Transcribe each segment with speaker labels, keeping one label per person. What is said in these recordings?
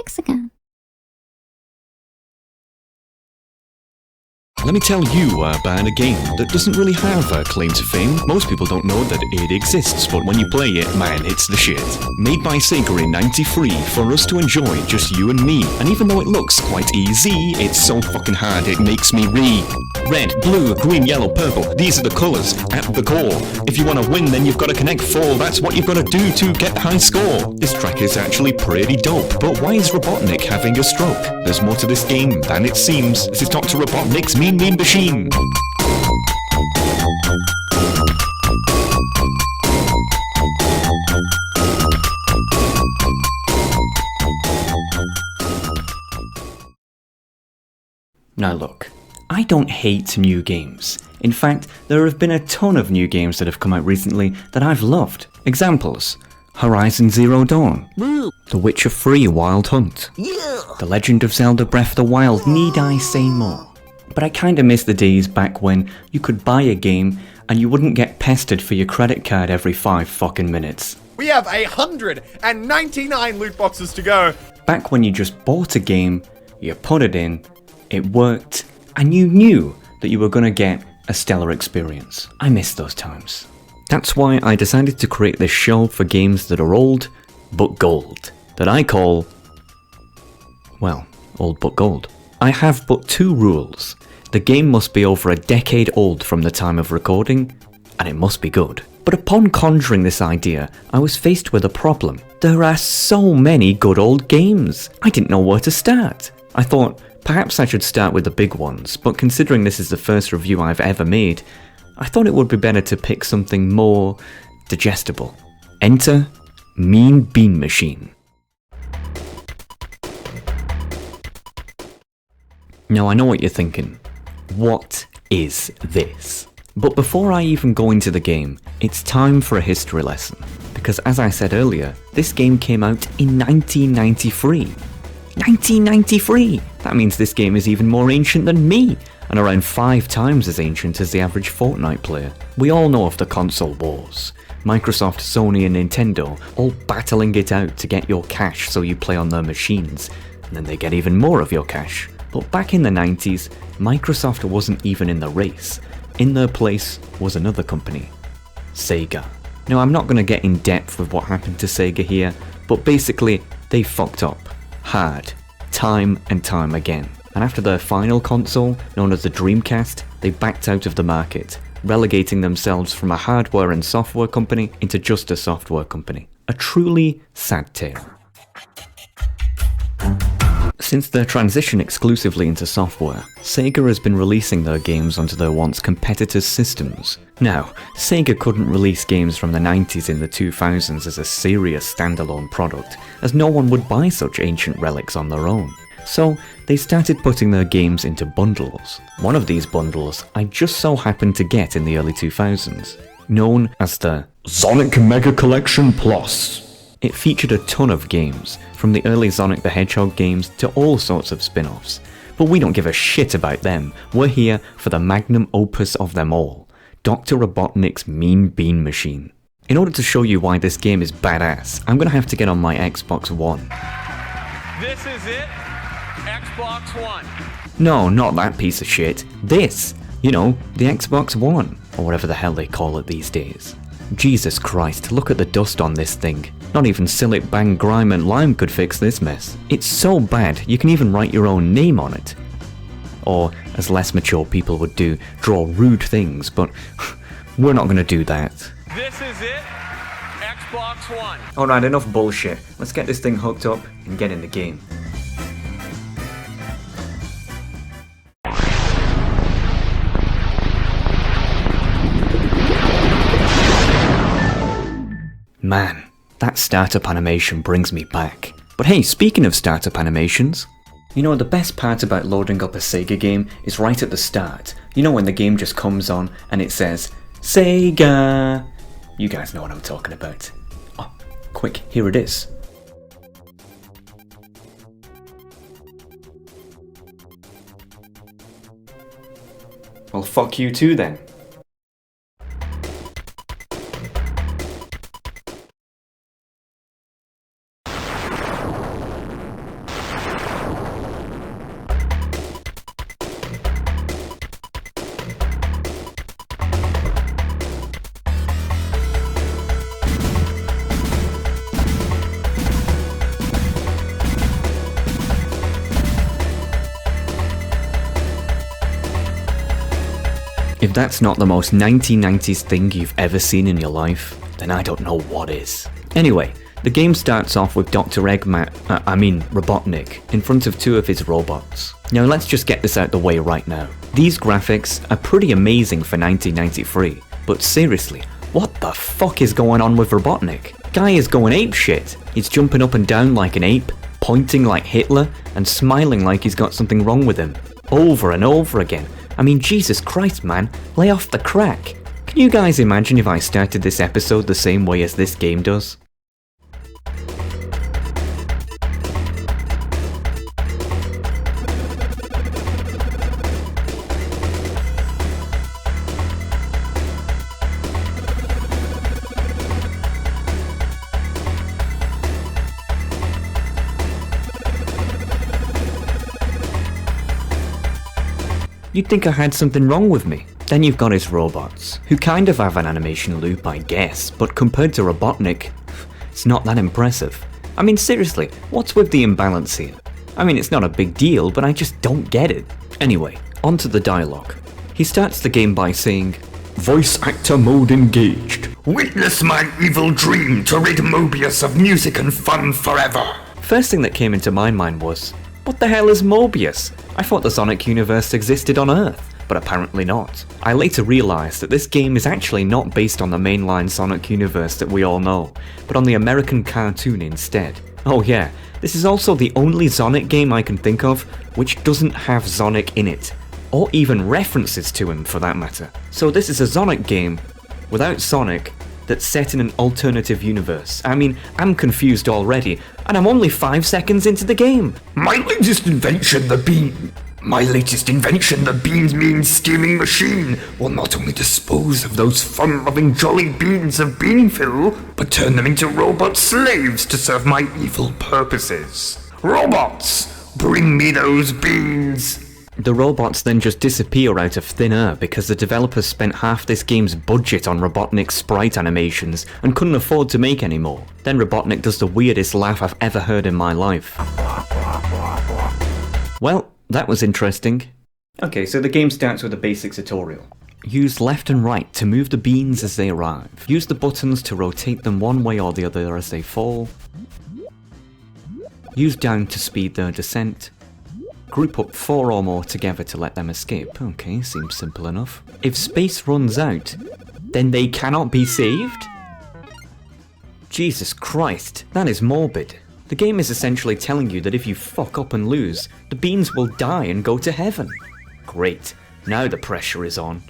Speaker 1: Hexagon.
Speaker 2: Let me tell you about a game that doesn't really have a claim to fame. Most people don't know that it exists, but when you play it, man, it's the shit. Made by Sega in '93 for us to enjoy, just you and me. And even though it looks quite easy, it's so fucking hard it makes me red, blue, green, yellow, purple. These are the colours at the core. If you want to win, then you've got to connect 4. That's what you've got to do to get the high score. This track is actually pretty dope, but why is Robotnik having a stroke? There's more to this game than it seems. This is Dr. Robotnik's Mean Machine.
Speaker 3: Now look, I don't hate new games. In fact, there have been a ton of new games that have come out recently that I've loved. Examples: Horizon Zero Dawn, The Witcher 3 Wild Hunt, The Legend of Zelda Breath of the Wild, need I say more? But I kinda miss the days back when you could buy a game and you wouldn't get pestered for your credit card every 5 fucking minutes.
Speaker 4: We have 199 loot boxes to go.
Speaker 3: Back when you just bought a game, you put it in, it worked, and you knew that you were gonna get a stellar experience. I miss those times. That's why I decided to create this show for games that are old but gold, that I call, well, Old But Gold. I have but 2 rules. The game must be over a decade old from the time of recording, and it must be good. But upon conjuring this idea, I was faced with a problem. There are so many good old games. I didn't know where to start. I thought, perhaps I should start with the big ones, but considering this is the first review I've ever made, I thought it would be better to pick something more digestible. Enter Mean Bean Machine. Now I know what you're thinking. What is this? But before I even go into the game, it's time for a history lesson. Because as I said earlier, this game came out in 1993. 1993! That means this game is even more ancient than me, and around 5 times as ancient as the average Fortnite player. We all know of the console wars. Microsoft, Sony and Nintendo all battling it out to get your cash so you play on their machines, and then they get even more of your cash. But back in the 90s, Microsoft wasn't even in the race. In their place was another company, Sega. Now I'm not going to get in depth with what happened to Sega here, but basically they fucked up. Hard. Time and time again. And after their final console, known as the Dreamcast, they backed out of the market, relegating themselves from a hardware and software company into just a software company. A truly sad tale. Since their transition exclusively into software, Sega has been releasing their games onto their once competitors' systems. Now, Sega couldn't release games from the 90s in the 2000s as a serious standalone product, as no one would buy such ancient relics on their own. So, they started putting their games into bundles. One of these bundles I just so happened to get in the early 2000s, known as the Sonic Mega Collection Plus. It featured a ton of games, from the early Sonic the Hedgehog games to all sorts of spin-offs. But we don't give a shit about them, we're here for the magnum opus of them all, Dr. Robotnik's Mean Bean Machine. In order to show you why this game is badass, I'm gonna have to get on my Xbox One.
Speaker 4: This is it, Xbox One.
Speaker 3: No, not that piece of shit. This! You know, the Xbox One, or whatever the hell they call it these days. Jesus Christ, look at the dust on this thing. Not even Sillet, Bang, Grime and Lime could fix this mess. It's so bad, you can even write your own name on it. Or, as less mature people would do, draw rude things, but we're not gonna do that.
Speaker 4: This is it, Xbox One.
Speaker 3: Alright, enough bullshit. Let's get this thing hooked up and get in the game. Man, that startup animation brings me back. But hey, speaking of startup animations, you know the best part about loading up a Sega game is right at the start. You know when the game just comes on and it says, Sega! You guys know what I'm talking about. Oh, quick, here it is. Well, fuck you too then. If that's not the most 1990s thing you've ever seen in your life, then I don't know what is. Anyway, the game starts off with Dr. Robotnik in front of two of his robots. Now let's just get this out the way right now. These graphics are pretty amazing for 1993, but seriously, what the fuck is going on with Robotnik? Guy is going apeshit. He's jumping up and down like an ape, pointing like Hitler, and smiling like he's got something wrong with him. Over and over again. I mean, Jesus Christ, man, lay off the crack. Can you guys imagine if I started this episode the same way as this game does? You'd think I had something wrong with me. Then you've got his robots, who kind of have an animation loop, I guess, but compared to Robotnik, it's not that impressive. I mean, seriously, what's with the imbalance here? I mean, it's not a big deal, but I just don't get it. Anyway, on to the dialogue. He starts the game by saying,
Speaker 2: Voice actor mode engaged.
Speaker 1: Witness my evil dream to rid Mobius of music and fun forever.
Speaker 3: First thing that came into my mind was, what the hell is Mobius? I thought the Sonic universe existed on Earth, but apparently not. I later realised that this game is actually not based on the mainline Sonic universe that we all know, but on the American cartoon instead. Oh yeah, this is also the only Sonic game I can think of which doesn't have Sonic in it, or even references to him for that matter. So this is a Sonic game without Sonic that's set in an alternative universe. I mean, I'm confused already, and I'm only 5 seconds into the game.
Speaker 1: My latest invention, the beans mean steaming machine, will not only dispose of those fun-loving jolly beans of Beanville, but turn them into robot slaves to serve my evil purposes. Robots, bring me those beans!
Speaker 3: The robots then just disappear out of thin air because the developers spent half this game's budget on Robotnik's sprite animations and couldn't afford to make any more. Then Robotnik does the weirdest laugh I've ever heard in my life. Well, that was interesting. Okay, so the game starts with a basic tutorial. Use left and right to move the beans as they arrive. Use the buttons to rotate them one way or the other as they fall. Use down to speed their descent. Group up 4 or more together to let them escape. Okay, seems simple enough. If space runs out, then they cannot be saved? Jesus Christ, that is morbid. The game is essentially telling you that if you fuck up and lose, the beans will die and go to heaven. Great, now the pressure is on.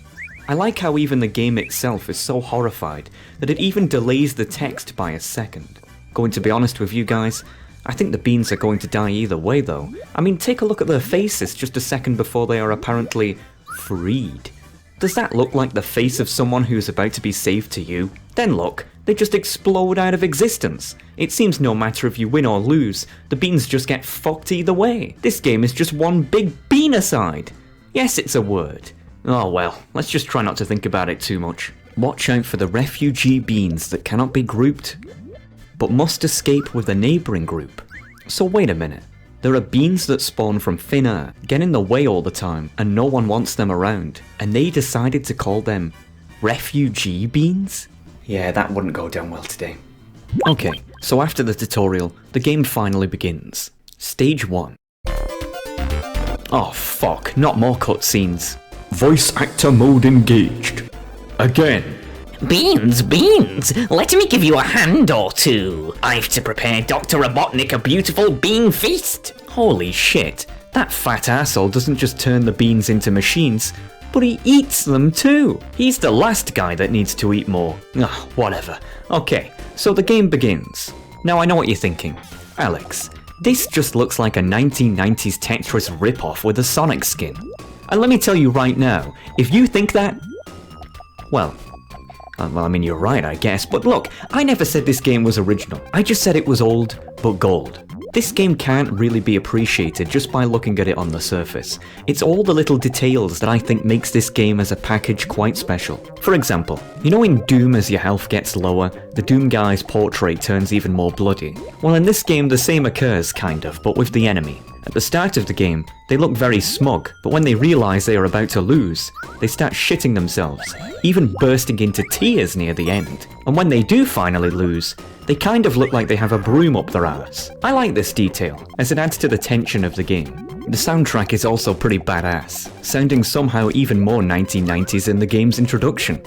Speaker 3: I like how even the game itself is so horrified that it even delays the text by a second. Going to be honest with you guys, I think the beans are going to die either way though. I mean, take a look at their faces just a second before they are apparently freed. Does that look like the face of someone who's about to be saved to you? Then look, they just explode out of existence. It seems no matter if you win or lose, the beans just get fucked either way. This game is just one big beanacide. Yes, it's a word. Oh well, let's just try not to think about it too much. Watch out for the refugee beans that cannot be grouped, but must escape with a neighbouring group. So wait a minute, there are beans that spawn from thin air, get in the way all the time, and no one wants them around, and they decided to call them refugee beans? Yeah, that wouldn't go down well today. Okay, so after the tutorial, the game finally begins. Stage 1. Oh fuck, not more cutscenes.
Speaker 2: Voice actor mode engaged. Again.
Speaker 5: Beans, let me give you a hand or two. I've to prepare Dr. Robotnik a beautiful bean feast.
Speaker 3: Holy shit, that fat asshole doesn't just turn the beans into machines, but he eats them too. He's the last guy that needs to eat more. Ugh, whatever. Okay, so the game begins. Now I know what you're thinking. Alex, this just looks like a 1990s Tetris ripoff with a Sonic skin. And let me tell you right now, if you think that, well, I mean, you're right, I guess, but look, I never said this game was original. I just said it was old, but gold. This game can't really be appreciated just by looking at it on the surface. It's all the little details that I think makes this game as a package quite special. For example, you know in Doom as your health gets lower, the Doom guy's portrait turns even more bloody? Well, in this game the same occurs, kind of, but with the enemy. At the start of the game, they look very smug, but when they realise they are about to lose, they start shitting themselves, even bursting into tears near the end. And when they do finally lose, they kind of look like they have a broom up their arse. I like this detail, as it adds to the tension of the game. The soundtrack is also pretty badass, sounding somehow even more 1990s in the game's introduction.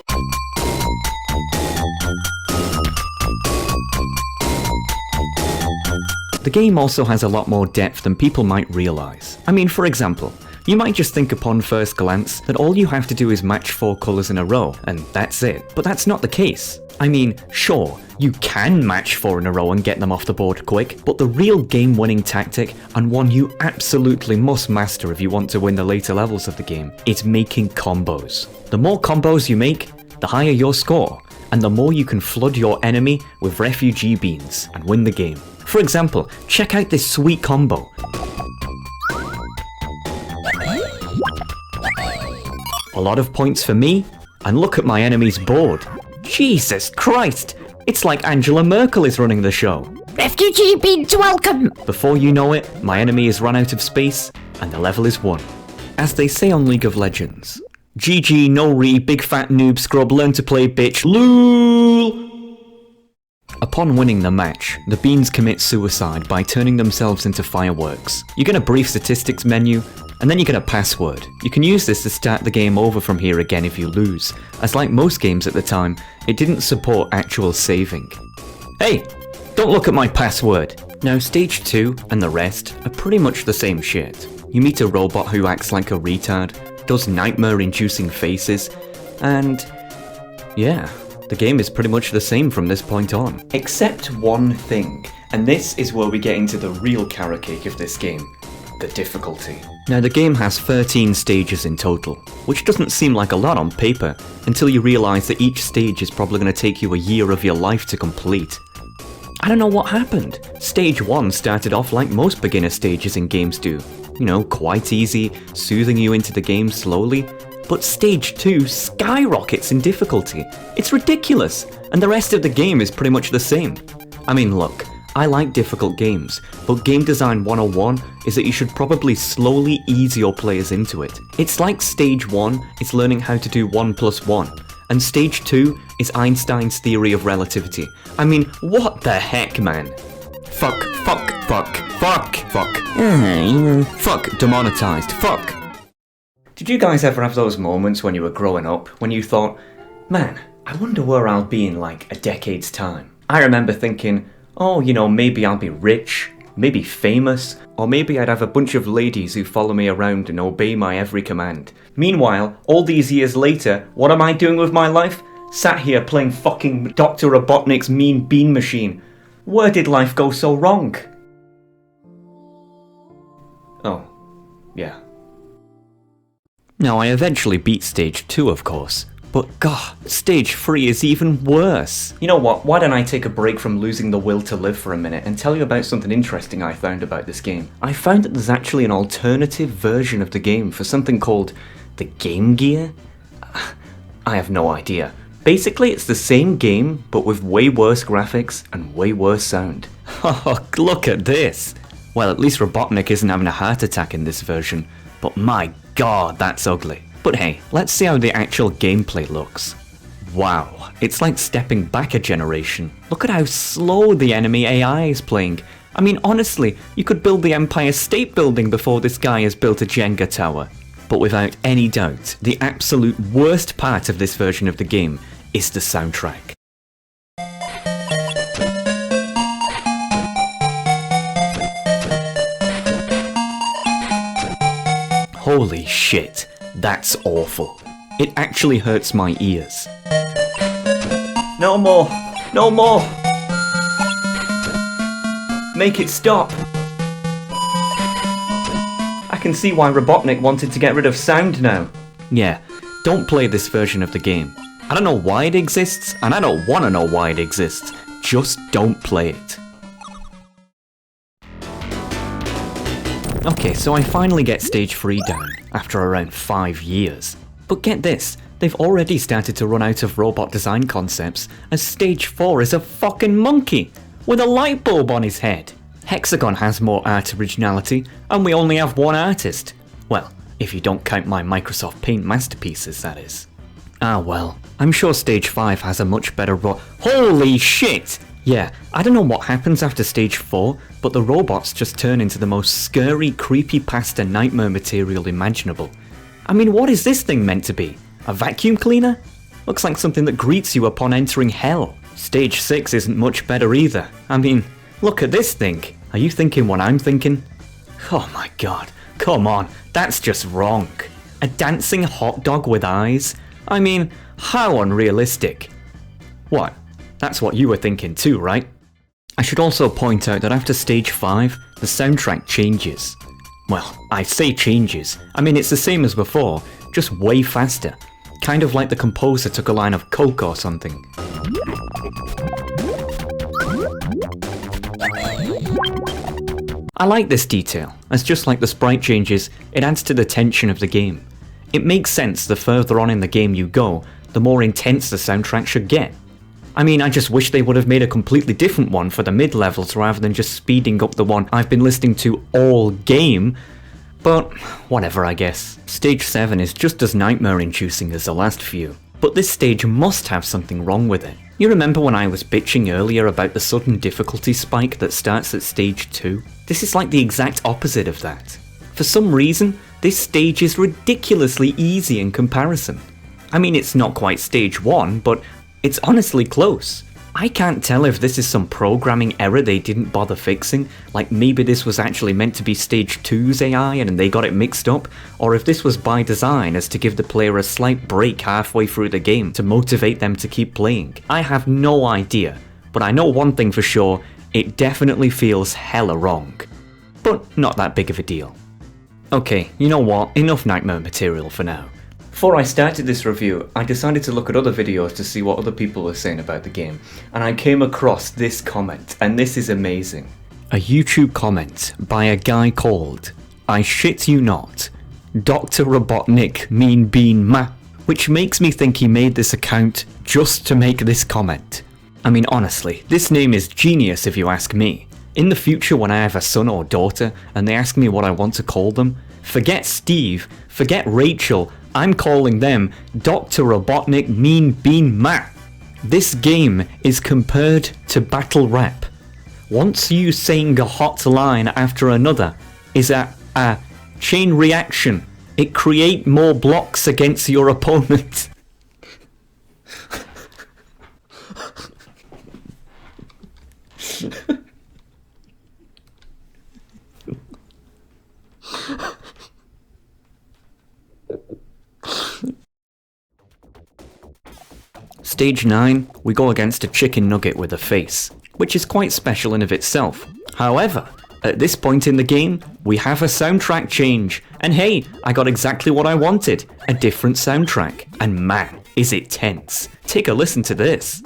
Speaker 3: The game also has a lot more depth than people might realise. I mean, for example, you might just think upon first glance that all you have to do is match 4 colours in a row, and that's it. But that's not the case. I mean, sure, you can match 4 in a row and get them off the board quick, but the real game-winning tactic, and one you absolutely must master if you want to win the later levels of the game, is making combos. The more combos you make, the higher your score, and the more you can flood your enemy with refugee beans and win the game. For example, check out this sweet combo. A lot of points for me, and look at my enemy's board. Jesus Christ! It's like Angela Merkel is running the show.
Speaker 5: Refugee beans welcome!
Speaker 3: Before you know it, my enemy is run out of space, and the level is won. As they say on League of Legends, GG, no re, big fat noob scrub, learn to play bitch, LOL! Upon winning the match, the beans commit suicide by turning themselves into fireworks. You get a brief statistics menu, and then you get a password. You can use this to start the game over from here again if you lose, as like most games at the time, it didn't support actual saving. Hey, don't look at my password! Now stage 2 and the rest are pretty much the same shit. You meet a robot who acts like a retard, does nightmare-inducing faces, and yeah, the game is pretty much the same from this point on. Except one thing, and this is where we get into the real carrot cake of this game, the difficulty. Now the game has 13 stages in total, which doesn't seem like a lot on paper, until you realise that each stage is probably going to take you a year of your life to complete. I don't know what happened. Stage 1 started off like most beginner stages in games do. You know, quite easy, soothing you into the game slowly. But Stage 2 skyrockets in difficulty. It's ridiculous, and the rest of the game is pretty much the same. I mean, look, I like difficult games, but Game Design 101 is that you should probably slowly ease your players into it. It's like Stage 1 is learning how to do 1 + 1, and Stage 2 is Einstein's theory of relativity. I mean, what the heck, man? Fuck, demonetized, fuck. Did you guys ever have those moments when you were growing up, when you thought, man, I wonder where I'll be in like a decade's time? I remember thinking, oh, you know, maybe I'll be rich, maybe famous, or maybe I'd have a bunch of ladies who follow me around and obey my every command. Meanwhile, all these years later, what am I doing with my life? Sat here playing fucking Dr. Robotnik's mean bean machine. Where did life go so wrong? Oh, yeah. Now, I eventually beat Stage 2, of course, but god, Stage 3 is even worse. You know what, why don't I take a break from losing the will to live for a minute and tell you about something interesting I found about this game. I found that there's actually an alternative version of the game for something called the Game Gear? I have no idea. Basically, it's the same game, but with way worse graphics and way worse sound. Oh, look at this! Well, at least Robotnik isn't having a heart attack in this version, but my god, that's ugly. But hey, let's see how the actual gameplay looks. Wow, it's like stepping back a generation. Look at how slow the enemy AI is playing. I mean, honestly, you could build the Empire State Building before this guy has built a Jenga tower. But without any doubt, the absolute worst part of this version of the game is the soundtrack. Holy shit, that's awful. It actually hurts my ears. No more! No more! Make it stop! I can see why Robotnik wanted to get rid of sound now. Yeah, don't play this version of the game. I don't know why it exists, and I don't want to know why it exists. Just don't play it. Okay, so I finally get Stage 3 down, after around 5 years. But get this, they've already started to run out of robot design concepts, as Stage 4 is a fucking monkey, with a light bulb on his head. Hexagon has more art originality, and we only have one artist. Well, if you don't count my Microsoft Paint masterpieces, that is. Ah well, I'm sure Stage 5 has a much better Holy shit! Yeah, I don't know what happens after Stage 4, but the robots just turn into the most scary, creepypasta nightmare material imaginable. I mean, what is this thing meant to be? A vacuum cleaner? Looks like something that greets you upon entering hell. Stage 6 isn't much better either. I mean, look at this thing. Are you thinking what I'm thinking? Oh my god, come on, that's just wrong. A dancing hot dog with eyes? I mean, how unrealistic. What? That's what you were thinking too, right? I should also point out that after Stage 5, the soundtrack changes. Well, I say changes, I mean it's the same as before, just way faster. Kind of like the composer took a line of coke or something. I like this detail, as just like the sprite changes, it adds to the tension of the game. It makes sense the further on in the game you go, the more intense the soundtrack should get. I mean, I just wish they would have made a completely different one for the mid-levels rather than just speeding up the one I've been listening to all game. But whatever, I guess. Stage 7 is just as nightmare-inducing as the last few. But this stage must have something wrong with it. You remember when I was bitching earlier about the sudden difficulty spike that starts at Stage 2? This is like the exact opposite of that. For some reason, this stage is ridiculously easy in comparison. I mean, it's not quite Stage 1, but it's honestly close. I can't tell if this is some programming error they didn't bother fixing, like maybe this was actually meant to be Stage 2's AI and they got it mixed up, or if this was by design as to give the player a slight break halfway through the game to motivate them to keep playing. I have no idea, but I know one thing for sure, it definitely feels hella wrong. But not that big of a deal. Okay, you know what, enough nightmare material for now. Before I started this review, I decided to look at other videos to see what other people were saying about the game, and I came across this comment, and this is amazing. A YouTube comment by a guy called, I shit you not, Dr. Robotnik mean bean ma, which makes me think he made this account just to make this comment. I mean honestly, this name is genius if you ask me. In the future when I have a son or daughter, and they ask me what I want to call them, forget Steve, forget Rachel, I'm calling them Dr. Robotnik Mean Bean Ma. This game is compared to battle rap. Once you sing a hot line after another is a chain reaction. It create more blocks against your opponent. Stage 9, we go against a chicken nugget with a face, which is quite special in of itself. However, at this point in the game, we have a soundtrack change, and hey, I got exactly what I wanted, a different soundtrack, and man, is it tense. Take a listen to this.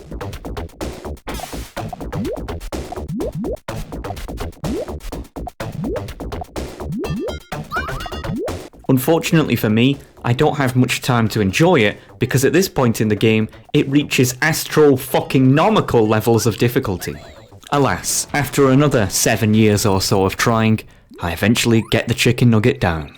Speaker 3: Unfortunately for me, I don't have much time to enjoy it because at this point in the game, it reaches astro-fucking-nomical levels of difficulty. Alas, after another 7 years or so of trying, I eventually get the chicken nugget down.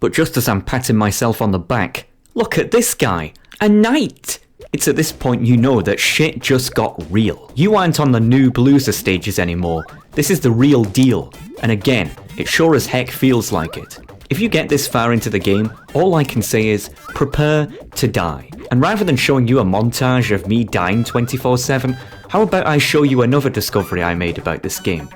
Speaker 3: But just as I'm patting myself on the back, look at this guy, a knight! It's at this point you know that shit just got real. You aren't on the noob loser stages anymore, this is the real deal, and again, it sure as heck feels like it. If you get this far into the game, all I can say is, prepare to die. And rather than showing you a montage of me dying 24/7, how about I show you another discovery I made about this game?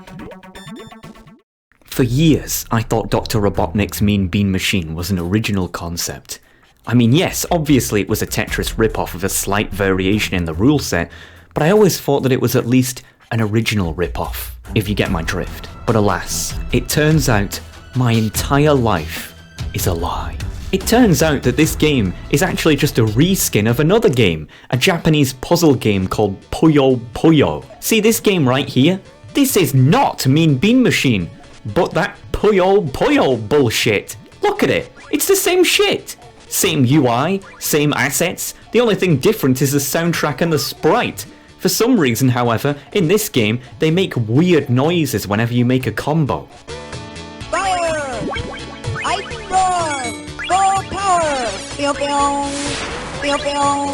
Speaker 3: For years, I thought Dr. Robotnik's Mean Bean Machine was an original concept. I mean yes, obviously it was a Tetris ripoff with a slight variation in the rule set, but I always thought that it was at least an original ripoff, if you get my drift. But alas, it turns out my entire life is a lie. It turns out that this game is actually just a reskin of another game, a Japanese puzzle game called Puyo Puyo. See this game right here? This is not Mean Bean Machine, but that Puyo Puyo bullshit. Look at it, it's the same shit. Same UI, same assets, the only thing different is the soundtrack and the sprite. For some reason, however, in this game, they make weird noises whenever you make a combo.
Speaker 6: Fire! Ice storm! Full power! Pew pew! Pew pew!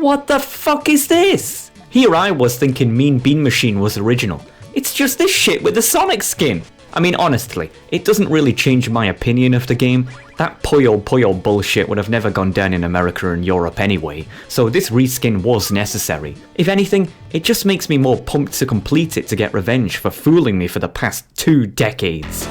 Speaker 3: What the fuck is this? Here I was thinking Mean Bean Machine was original. It's just this shit with the Sonic skin. I mean, honestly, it doesn't really change my opinion of the game. That Puyo Puyo bullshit would have never gone down in America and Europe anyway, so this reskin was necessary. If anything, it just makes me more pumped to complete it to get revenge for fooling me for the past 2 decades.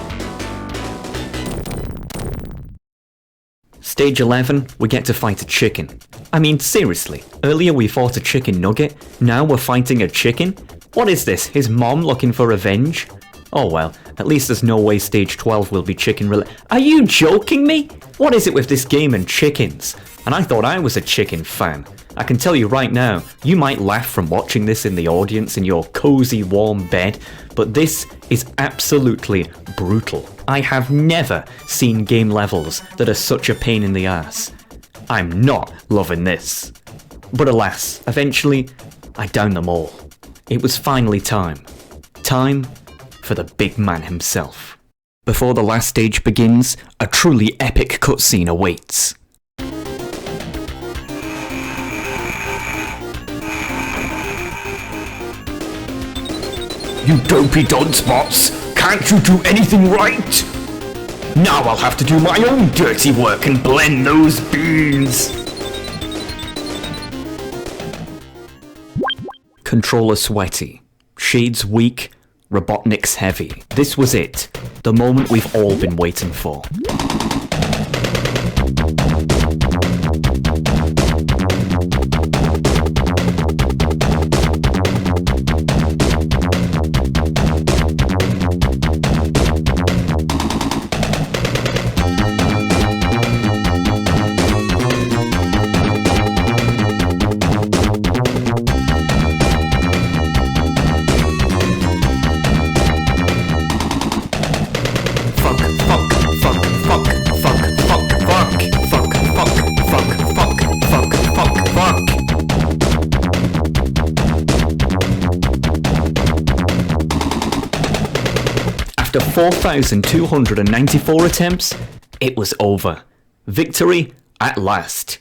Speaker 3: Stage 11, we get to fight a chicken. I mean, seriously, earlier we fought a chicken nugget, now we're fighting a chicken? What is this, his mom looking for revenge? Oh well, at least there's no way stage 12 will be chicken related. Are you joking me? What is it with this game and chickens? And I thought I was a chicken fan. I can tell you right now, you might laugh from watching this in the audience in your cozy warm bed, but this is absolutely brutal. I have never seen game levels that are such a pain in the ass. I'm not loving this. But alas, eventually, I downed them all. It was finally time. Time for the big man himself. Before the last stage begins, a truly epic cutscene awaits.
Speaker 1: You dopey dunce-bots! Can't you do anything right? Now I'll have to do my own dirty work and blend those beans!
Speaker 3: Controller sweaty, shades weak, Robotnik's heavy. This was it, the moment we've all been waiting for. After 4,294 attempts, it was over. Victory at last.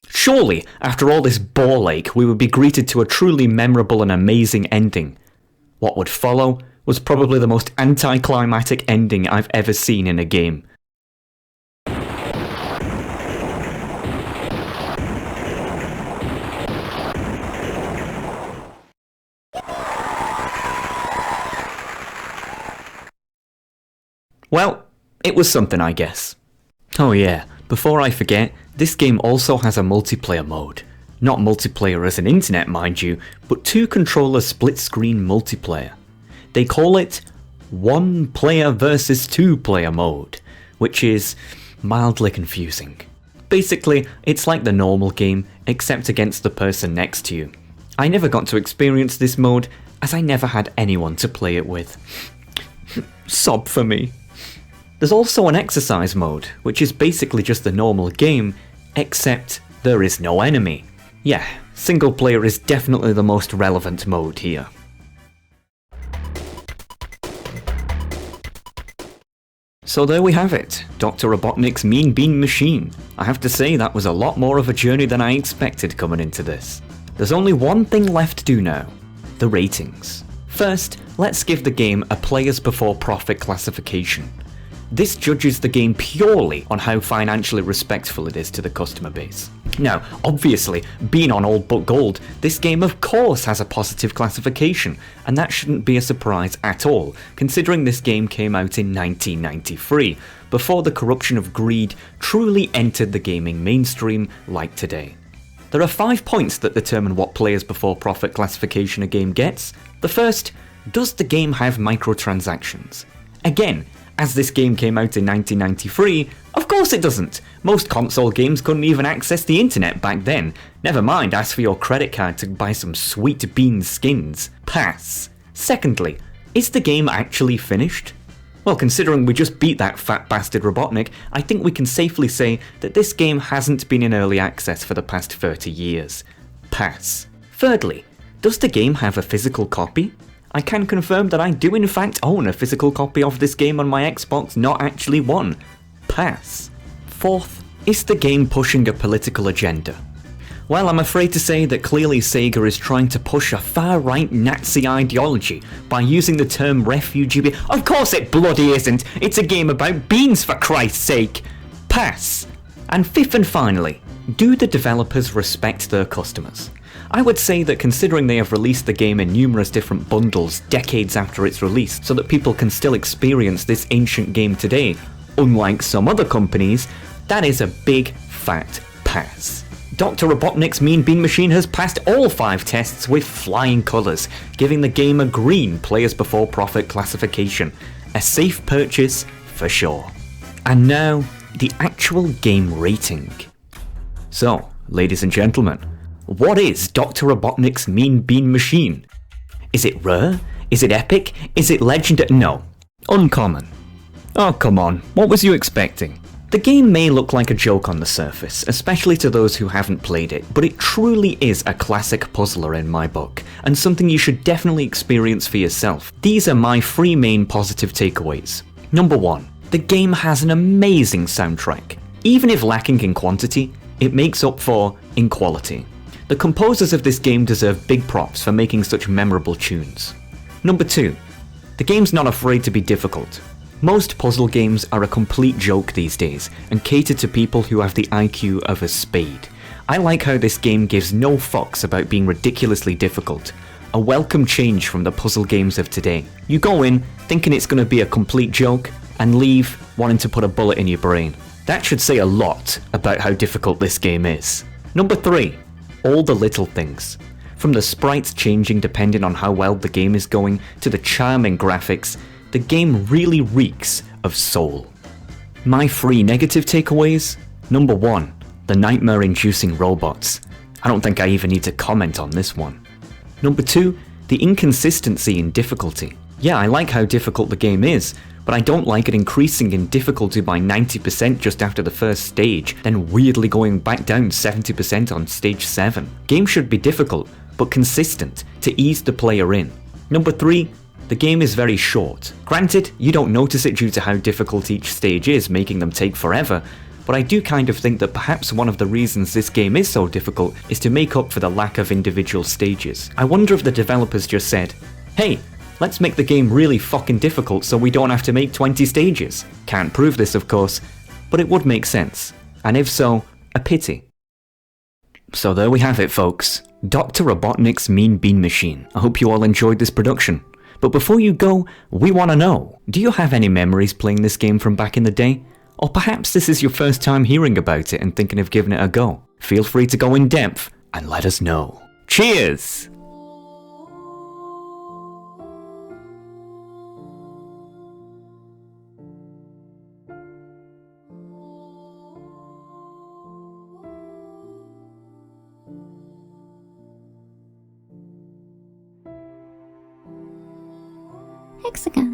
Speaker 3: Surely, after all this ball ache, we would be greeted to a truly memorable and amazing ending. What would follow was probably the most anticlimactic ending I've ever seen in a game. Well, it was something, I guess. Oh yeah, before I forget, this game also has a multiplayer mode. Not multiplayer as an internet, mind you, but 2-controller split-screen multiplayer. They call it 1-player versus 2-player mode, which is mildly confusing. Basically, it's like the normal game, except against the person next to you. I never got to experience this mode, as I never had anyone to play it with. Sob for me. There's also an exercise mode, which is basically just the normal game, except there is no enemy. Yeah, single player is definitely the most relevant mode here. So there we have it, Dr. Robotnik's Mean Bean Machine. I have to say that was a lot more of a journey than I expected coming into this. There's only one thing left to do now, the ratings. First, let's give the game a players before profit classification. This judges the game purely on how financially respectful it is to the customer base. Now, obviously, being on Old But Gold, this game of course has a positive classification, and that shouldn't be a surprise at all, considering this game came out in 1993, before the corruption of greed truly entered the gaming mainstream like today. There are 5 points that determine what players before profit classification a game gets. The first, does the game have microtransactions? Again, as this game came out in 1993, of course it doesn't. Most console games couldn't even access the internet back then. Never mind ask for your credit card to buy some sweet bean skins. Pass. Secondly, is the game actually finished? Well, considering we just beat that fat bastard Robotnik, I think we can safely say that this game hasn't been in early access for the past 30 years. Pass. Thirdly, does the game have a physical copy? I can confirm that I do in fact own a physical copy of this game on my Xbox, not actually one. Pass. Fourth, is the game pushing a political agenda? Well, I'm afraid to say that clearly Sega is trying to push a far-right Nazi ideology by using the term refugee. Of course it bloody isn't! It's a game about beans, for Christ's sake! Pass. And fifth and finally, do the developers respect their customers? I would say that considering they have released the game in numerous different bundles decades after its release so that people can still experience this ancient game today, unlike some other companies, that is a big fat pass. Dr. Robotnik's Mean Bean Machine has passed all 5 tests with flying colours, giving the game a green players before profit classification. A safe purchase for sure. And now, the actual game rating. So, ladies and gentlemen, what is Dr. Robotnik's Mean Bean Machine? Is it rare? Is it epic? Is it legendary? No. Uncommon. Oh come on, what was you expecting? The game may look like a joke on the surface, especially to those who haven't played it, but it truly is a classic puzzler in my book, and something you should definitely experience for yourself. These are my 3 main positive takeaways. Number 1. The game has an amazing soundtrack. Even if lacking in quantity, it makes up for in quality. The composers of this game deserve big props for making such memorable tunes. Number 2. The game's not afraid to be difficult. Most puzzle games are a complete joke these days, and cater to people who have the IQ of a spade. I like how this game gives no fucks about being ridiculously difficult. A welcome change from the puzzle games of today. You go in, thinking it's going to be a complete joke, and leave wanting to put a bullet in your brain. That should say a lot about how difficult this game is. Number 3. All the little things. From the sprites changing depending on how well the game is going, to the charming graphics, the game really reeks of soul. My 3 negative takeaways? Number 1, the nightmare-inducing robots. I don't think I even need to comment on this one. Number 2, the inconsistency in difficulty. Yeah, I like how difficult the game is, but I don't like it increasing in difficulty by 90% just after the first stage, then weirdly going back down 70% on stage 7. Games should be difficult, but consistent to ease the player in. Number 3, the game is very short. Granted, you don't notice it due to how difficult each stage is, making them take forever, but I do kind of think that perhaps one of the reasons this game is so difficult is to make up for the lack of individual stages. I wonder if the developers just said, hey, let's make the game really fucking difficult so we don't have to make 20 stages. Can't prove this, of course, but it would make sense. And if so, a pity. So there we have it, folks. Dr. Robotnik's Mean Bean Machine. I hope you all enjoyed this production. But before you go, we want to know, do you have any memories playing this game from back in the day? Or perhaps this is your first time hearing about it and thinking of giving it a go? Feel free to go in depth and let us know. Cheers!
Speaker 7: Hexagon.